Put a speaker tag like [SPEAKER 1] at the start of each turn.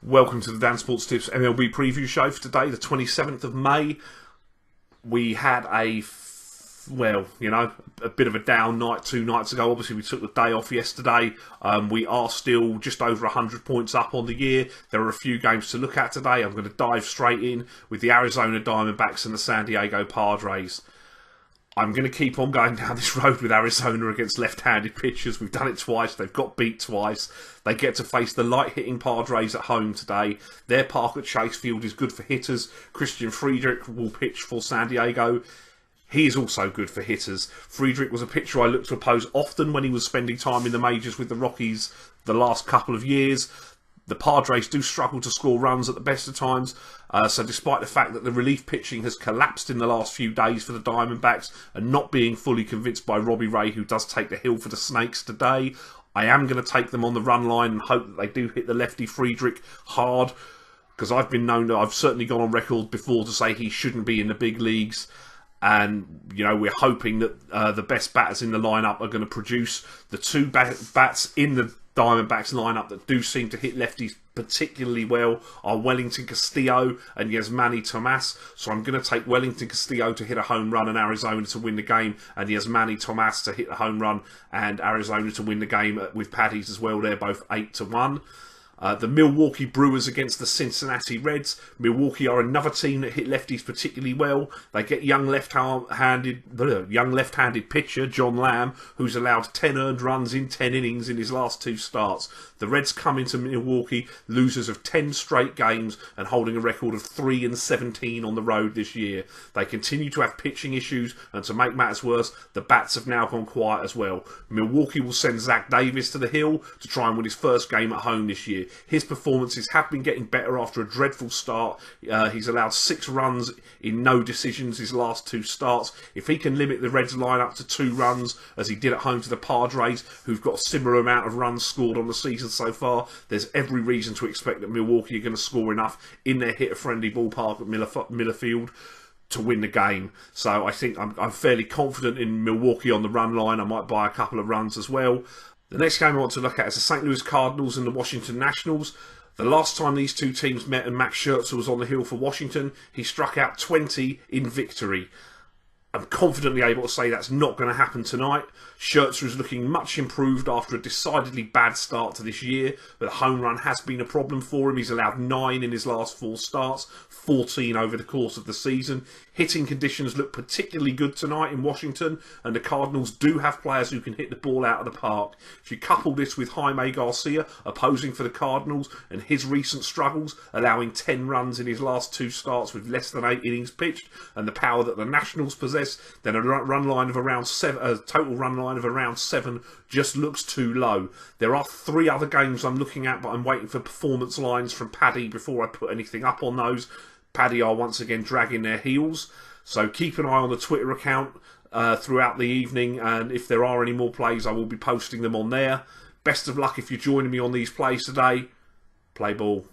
[SPEAKER 1] Welcome to the Dan Sports Tips MLB Preview Show for today, the 27th of May. We had a bit of a down night 2 nights ago. Obviously, we took the day off yesterday. We are still just over 100 points up on the year. There are a few games to look at today. I'm going to dive straight in with the Arizona Diamondbacks and the San Diego Padres. I'm going to keep on going down this road with Arizona against left-handed pitchers. We've done it twice. They've got beat twice. They get to face the light-hitting Padres at home today. Their park at Chase Field is good for hitters. Christian Friedrich will pitch for San Diego. He is also good for hitters. Friedrich was a pitcher I looked to oppose often when he was spending time in the majors with the Rockies the last couple of years. The Padres do struggle to score runs at the best of times, so despite the fact that the relief pitching has collapsed in the last few days for the Diamondbacks and not being fully convinced by Robbie Ray, who does take the hill for the Snakes today, I am going to take them on the run line and hope that they do hit the lefty Friedrich hard, because I've certainly gone on record before to say he shouldn't be in the big leagues. And, we're hoping that the best batters in the lineup are going to produce. The two bats in the Diamondbacks lineup that do seem to hit lefties particularly well are Wellington Castillo and Yasmani Tomas. So I'm going to take Wellington Castillo to hit a home run and Arizona to win the game, and Yasmani Tomas to hit a home run and Arizona to win the game with Padres as well. They're both 8-1. The Milwaukee Brewers against the Cincinnati Reds. Milwaukee are another team that hit lefties particularly well. They get young left-handed pitcher John Lamb, who's allowed 10 earned runs in 10 innings in his last 2 starts. The Reds come into Milwaukee losers of 10 straight games and holding a record of 3-17 on the road this year. They continue to have pitching issues, and to make matters worse, the bats have now gone quiet as well. Milwaukee will send Zach Davies to the hill to try and win his first game at home this year. His performances have been getting better after a dreadful start. He's allowed 6 runs in no decisions his last 2 starts. If he can limit the Reds lineup to 2 runs, as he did at home to the Padres, who've got a similar amount of runs scored on the season so far, there's every reason to expect that Milwaukee are going to score enough in their hitter-friendly ballpark at Miller Field to win the game. So I think I'm fairly confident in Milwaukee on the run line. I might buy a couple of runs as well. The next game I want to look at is the St. Louis Cardinals and the Washington Nationals. The last time these two teams met and Max Scherzer was on the hill for Washington, he struck out 20 in victory. I'm confidently able to say that's not going to happen tonight. Scherzer is looking much improved after a decidedly bad start to this year, but the home run has been a problem for him. He's allowed 9 in his last 4 starts, 14 over the course of the season. Hitting conditions look particularly good tonight in Washington, and the Cardinals do have players who can hit the ball out of the park. If you couple this with Jaime Garcia opposing for the Cardinals and his recent struggles, allowing 10 runs in his last 2 starts with less than 8 innings pitched, and the power that the Nationals possess, then a total run line of around 7 just looks too low. There are 3 other games I'm looking at, but I'm waiting for performance lines from Paddy before I put anything up on those. Paddy are once again dragging their heels, so keep an eye on the Twitter account throughout the evening, and if there are any more plays, I will be posting them on there. Best of luck if you're joining me on these plays today. Play ball.